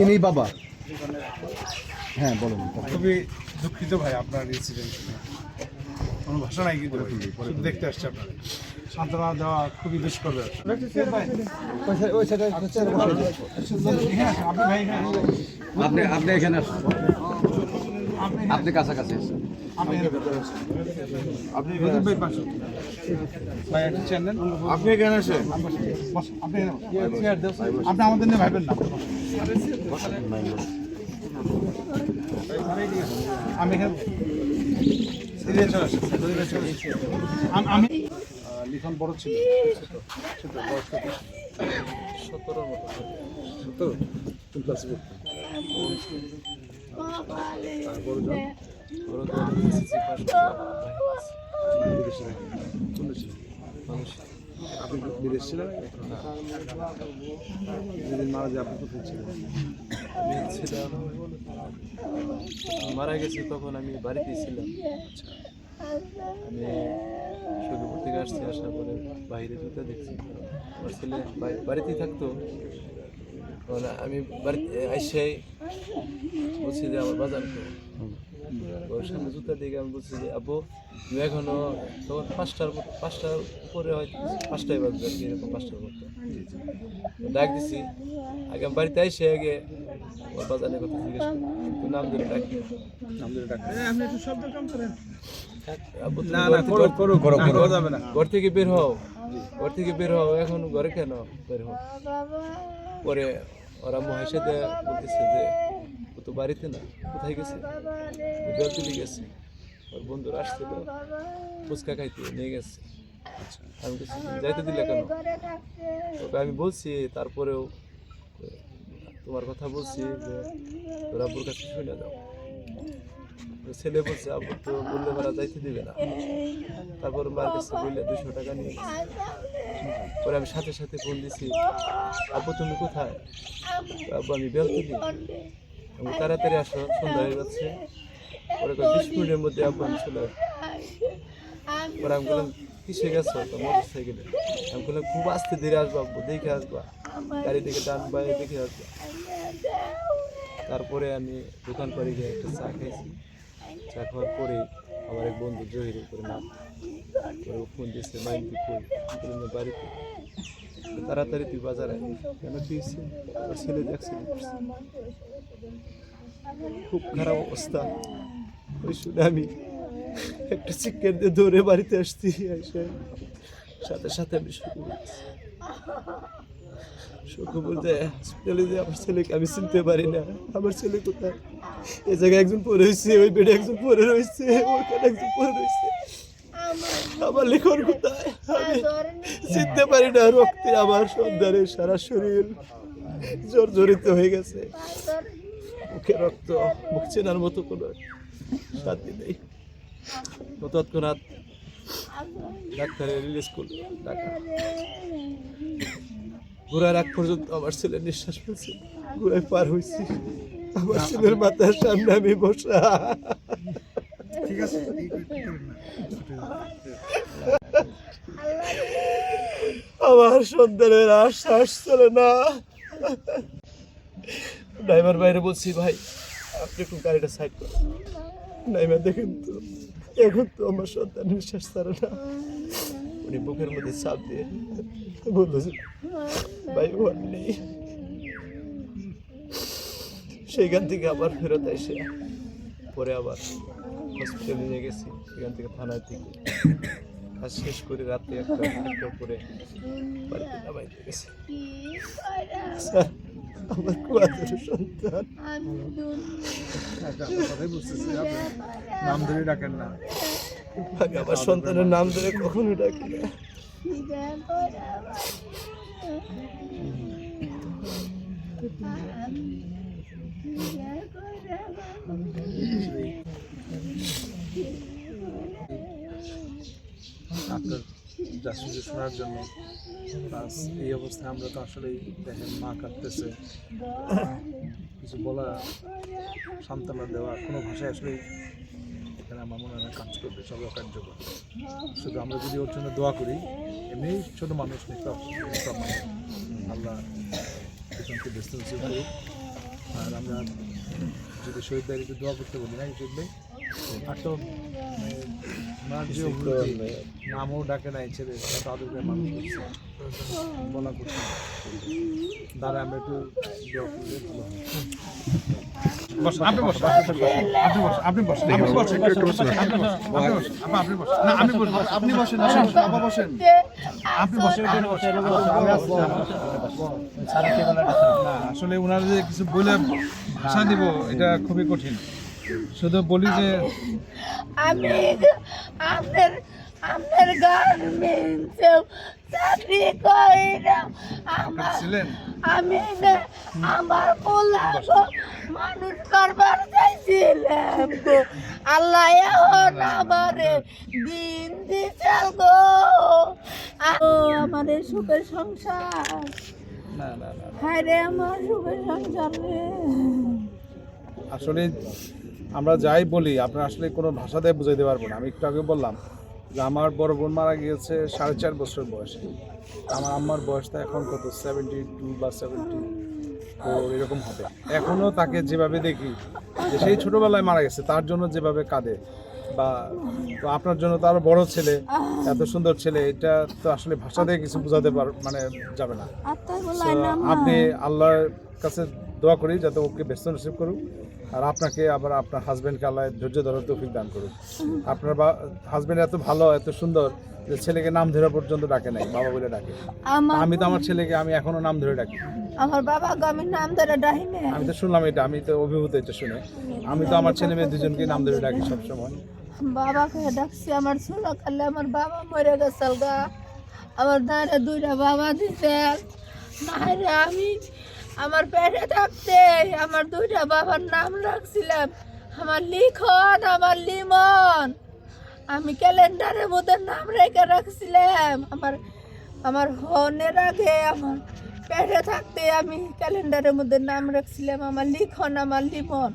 ইনি বাবা। হ্যাঁ বলুন। খুবই দুঃখিত ভাই আপনার ইনসিডেন্ট, কোনো ভাষা নাই, কিন্তু শুধু দেখতে আসছে আপনার সান্ত্বনা দেওয়া খুবই দুষ্কর ব্যাপার। আপনি এখানে আপনি কাছাকাছি আপনি এখানে আসে, আপনি আমাদের নিয়ে ভাববেন না। আমি এখানে আমি লিখন বড় ছিল, ছোট বয়স কত? 17 মতো। 17 ক্লাস আপনি বিদেশ ছিলেন? যেদিন মারা যায় আপনি কোথায় ছিলেন? মারা গেছে তখন আমি বাড়িতেই ছিলাম। আমি সখীপুর থেকে আসার পরে বাইরে জুতা দেখছি, আমার ছেলে বাড়িতেই থাকতো। আমি বাড়িতে আইসাই বলছি যে আমার বাজার ওর সামনে জুতা দেখে আমি বলছি যে আব্বু তুমি এখনো, তখন 5টার উপরে হয়তো 5টায় বাজবে আর কি, এরকম 5টার মতো ডাক দিছি। আগে আমি বাড়িতে আইসে আগে ওর বাজারের কথা জিজ্ঞেস করি, নাম ধরে ডাকি, ঘর থেকে বের হও, ঘর থেকে বের হও, এখন ঘরে কেন বের হও? পরে ওরা মহেশে বলতেছে যে ও তো বাড়িতে না, কোথায় গেছে? বেলতুলি গেছে, ওর বন্ধুরা আসছিল ফুচকা খাইতে নিয়ে গেছে। আমি কিছু যাইতে দিলে কেন? ওকে আমি বলছি, তারপরেও তোমার কথা বলছি যে তোর আব্বুর কাছে শুনে যাও। ছেলে বলছে আব্বু তো বললে মারা যাইতে দিবে না। তারপর মার কাছে বললে 200 টাকা নিয়ে গেছে। পরে আমি সাথে সাথে ফোন দিছি, আব্বু তুমি কোথায়? আব্বু আমি বেলতুলি, আমি তাড়াতাড়ি আসো, সন্ধ্যা হয়ে যাচ্ছে। পরে 20 মিনিটের মধ্যে আব্বু আমি চলে আসবো। পরে আমি বললাম কিসে গেছো? তো মোটর সাইকেলে। আমি বললাম খুব আস্তে ধীরে আসবো আব্বু, দেখে আসবা, গাড়ি থেকে ডান বাইরে দেখে আসবা। তারপরে আমি দোকান পাড়ে গিয়ে একটা চা খাইছি। চা খাওয়ার পরে আমার এক বন্ধু জহির করে নাম করে ফোন দিয়েছে, মাইন্দি কই বাড়িতে, তাড়াতাড়ি তুই বাজারে। কেন কি হয়েছে? ওর ছেলে অ্যাক্সিডেন্ট করছে, খুব খারাপ অবস্থা। ওই শুনে আমি একটা চিকেন দিয়ে ধরে বাড়িতে আসছি। সাথে সাথে আমি সুখ বলতে হসপিটালে যে আমার ছেলেকে আমি চিনতে পারি না। আমার ছেলে কোথায়? এই জায়গায় একজন পড়ে রয়েছে, ওই বেডে একজন পড়ে রয়েছে, ওখানে একজন পড়ে রয়েছে। আমার লিখন কোথায় আমি চিনতে পারি না। রক্তে আমার সন্তানের সারা শরীর জর্জরিত হয়ে গেছে, মুখে রক্ত, মুখ চেনার মতো কোনো শান্তি নেই। তৎক্ষণাৎ ডাক্তারের রিলিজ করল টাকা। ঘোড়ার আগ পর্যন্ত আমার ছেলে নিঃশ্বাস ফেলছে, ঘোড়ায় পার হয়েছি, আমার ছেলের মাথার সামনে আমি বসা। ঠিক আছে, আমার সন্তানের আশ্বাস চলে না। ড্রাইভার বাইরে বলছি ভাই আপনি একটু গাড়িটা সাইড করেন। ড্রাইভার দেখেন তো এখন তো আমার সন্তান নিঃশ্বাস ছাড়ে না। উনি বুকের মধ্যে চাপ দিয়ে বলছে ভাই ওর নেই। সেইখান থেকে আবার ফেরত এসে পরে আবার হসপিটালে নিয়ে গেছি, সেখান থেকে থানায় থেকে কাজ শেষ করে রাতে একটা করে বাড়িতে নামাইতে গেছে। আমার কুয়াদের সন্তান কথাই বুঝতেছি, আপনি নাম ধরে ডাকেন না। আমি আমার সন্তানের নাম ধরে কখনো ডাকি না। আপনার জাসুসি শোনার জন্য এই অবস্থায় আমরা তো আসলেই দেখেন মা কাঁদতেছে, কিছু বলা, সান্ত্বনা দেওয়া, কোনো ভাষায় আসলেই এখানে আমার মনে হয় কাজ করবে, সবই অকার্যকর। শুধু আমরা যদি ওর জন্য দোয়া করি, এমনি ছোটো মানুষ নিতাম আল্লাহ পিছনকে ব্যস্ত নসিব করুক। আর আমরা যদি শহীদ ভাইয়ের একটু দোয়া করতে বলি না শহীদ ভাই, আর তো ওনার যে অভিজ্ঞতা, নামও ডাকে নাই ছেলে, তাদেরকে মানুষ করছে বলা করছে, দ্বারা আমরা একটু দোয়া করলে ভালো হয়। আপনি বসেন, আপনি বসেন, আপনি বসেন, আপনি বসেন, বাবা বসেন, আপনি বসেন। না আসলে ওনারা যে কিছু বলে ভাষা দিব এটা খুবই কঠিন। শুধু বলি যে আমি আপনার আপনার গার্মেন্টসে চাকরি করি না। ছিলেন আমি না আমার পোলাগো মানুষ করবার চাইছিলাম গো, আল্লাহ এখন আমারে দিন দিছে গো। আমার সুখের সংসার, না না না হায় রে আমার সুখের সংসার রে। আসলে আমরা যাই বলি আপনার আসলে কোনো ভাষা দিয়ে বুঝাইতে পারবো না। আমি একটু আগে বললাম যে আমার বড় বোন মারা গিয়েছে 4.5 বছর বয়সে। আমার আম্মার বয়সটা এখন কত 72 বা 74 এরকম হবে। এখনও তাকে যেভাবে দেখি যে সেই ছোটোবেলায় মারা গেছে, তার জন্য যেভাবে কাঁদে, বা তো আপনার জন্য তো আরও বড় ছেলে, এত সুন্দর ছেলে, এটা তো আসলে ভাষা দিয়ে কিছু বোঝাতে মানে যাবে না। So, আপনি আল্লাহর কাছে দোয়া করি যাতে ওকে ব্যস্ত নসিব করুক, আর আপনাকে আবার আপনার হাজব্যান্ডকে আল্লাহ ধৈর্য ধরার তৌফিক দান করুক। আপনার হাজব্যান্ড এত ভালো, এত সুন্দর যে ছেলেকে নাম ধরে পর্যন্ত ডাকে নাই, বাবা বলে ডাকে। আমি তো আমার ছেলেকে আমি এখনো নাম ধরে ডাকি। আমার বাবাকে আমি নাম ধরে ডাকি না। আমি তো শুনলাম এটা, আমি তো অভিভূত এটা শুনে। আমি তো আমার ছেলে মেয়ে দুজনকে নাম ধরে ডাকি সবসময়। বাবাকে ডাকছি, আমার ছোট কালে আমার বাবা মরে গেছে গা, আমার দাঁড়ে 2টা বাবা দিছে না রে। আমি আমার পেটে থাকতে আমার 2টা বাবার নাম রাখছিলাম, আমার লিখন, আমার লিমন। আমি ক্যালেন্ডারের মধ্যে নাম রেখে রাখছিলাম। আমার হনের আগে আমার পেটে থাকতে আমি ক্যালেন্ডারের মধ্যে নাম রাখছিলাম, আমার লিখন, আমার লিমন।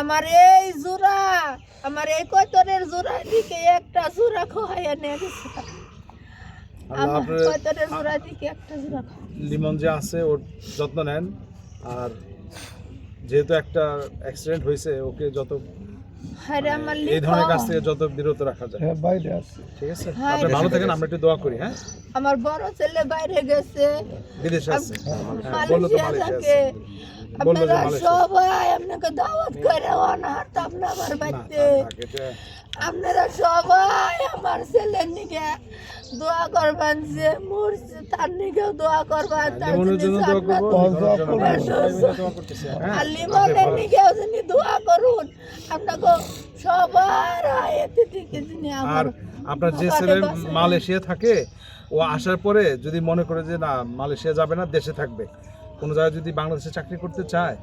আমার এই জোড়া, আমার এই কতরের জোড়ার দিকে একটা জোড়া খোয়াইয়া নিয়ে গেছে। আমার কতরের জোড়ার দিকে একটা জোড়া। লিমন যে আছে ওর যত্ন নেন, আর যেহেতু একটা অ্যাক্সিডেন্ট হয়েছে, ওকে যত এই ধরনের কাজ থেকে যত বিরত রাখা যায়। বাইরে আছে। ঠিক আছে, আপনি ভালো থাকেন, আমরা একটু দোয়া করি। হ্যাঁ, আমার বড় ছেলে বাইরে গেছে, বিদেশে আছে। হ্যাঁ, বললো তো মালয়েশিয়া মালয়েশিয়া থাকে। আছে। বললো যে আপনারা মালয়েশিয়া। সবাই আপনাকে দাওয়াত করে আনতাম না আমার না, বাড়িতে। থাক, এটা আপনারা সবাই আমার ছেলের নিকে দোয়া করবেন, যে মরছে তার নিকেও দোয়া করবেন, তার লিমনের জন্য দোয়া করবো, লিমনের জন্য দোয়া করতেছি। হ্যাঁ, আর লিমনের নিকেও যিনি দোয়া করুন, আপনাকে সবার আয়াতে থেকে যিনি আর আমার আপনার যে বাবাকে ছেলে বাঁচায়। মালয়েশিয়া থাকে, ও আসার পরে যদি মনে করে যে না মালয়েশিয়া যাবে না, দেশে থাকবে, কোনো জায়গায় যদি বাংলাদেশে চাকরি করতে চায়,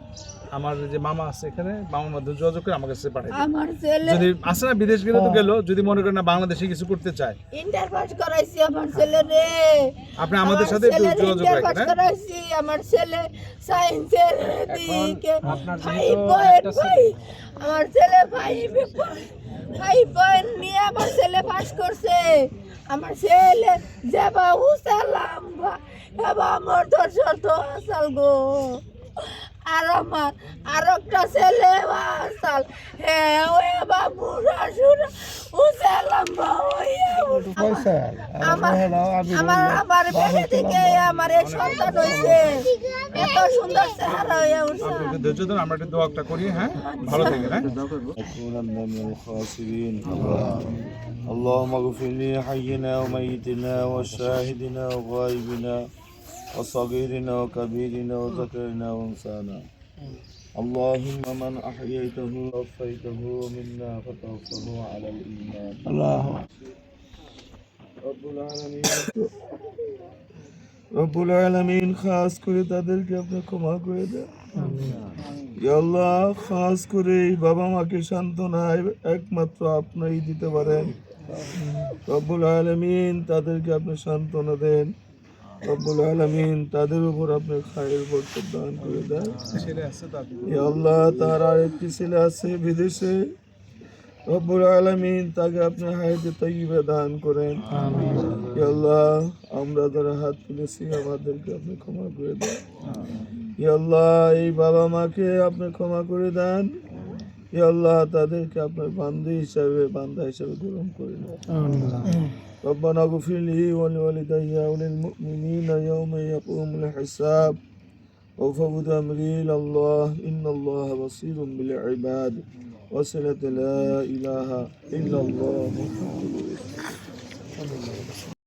আমার যে মামা আছে এখানে, মামার মাধ্যমে যোগাযোগ করে আমার কাছে পাঠাই দেবে। আমার ছেলে যদি আসে না, বিদেশ গেলে তো গেল, যদি মনে করেন না বাংলাদেশে কিছু করতে চায়, ইন্টার পাস করাইছি আমার ছেলে রে। আপনি আমাদের সাথে একটু যোগাযোগ ইন্টার পাস রাখেন। হ্যাঁ, করাইছি আমার ছেলে সায়েন্সের দিকে আপনার 5 পয়েন্ট পাই। আমার ছেলে 5 পয়েন্ট নিয়ে আমার ছেলে পাস করছে। আমার ছেলে যাবা উসালাম বাবা আমার দর্শন তো আসাল গো। আর আমার আর একটা ছেলে আসাল, হ্যাঁ ওই বাবু রাসুরা উসালাম আমার বেড়ে থেকে আমার এক সন্তান হয়েছে, এত সুন্দর চেহারা হয়ে উঠছে। আপনি একটু ধৈর্য ধরুন, আমরা একটু দোয়া করি। হ্যাঁ, ভালো থাকেন। হ্যাঁ, نكونن من الخاسرين اللهم اغفر لي حينا وميتنا وشاهدنا وغائبنا وصغيرنا وكبيرنا وذكرنا وانثانا اللهم من احييته ووفيته منا فتوفه على الايمان رب العالمين খাস করে তাদেরকে আপনি ক্ষমা করে দেন। ইয়া আল্লাহ, খাস করে এই বাবা মাকে সান্ত্বনা একমাত্র আপনিই দিতে পারেন। রব্বুল আলামিন তাদেরকে আপনি সান্ত্বনা দেন। রব্বুল আলামিন তাদের উপর আপনি খায়ের বরকত দান করে দেন। ছেলে আছে তো আপনি ইয়া আল্লাহ, তার আরেকটি ছেলে আছে বিদেশে, রব্বুল আলামিন তাকে আপনি হায়াতে তাইয়্যিবা দান করেন। ইয়া আল্লাহ, আমরা যারা হাত তুলেছি আমাদেরকে আপনি ক্ষমা করে দেন। ইয়া আল্লাহ এই বাবা মাকে আপনি ক্ষমা করে দেন। ইয়া আল্লাহ তাদেরকে আপনার বান্দা হিসাবে গ্রহণ করে নেন। ربنا اغفر لي ولوالدي وللمؤمنين يوم يقوم الحساب وفوض أمري إلى الله إن الله بصير بالعباد وصلة لا إله إلا الله محمد رسول الله.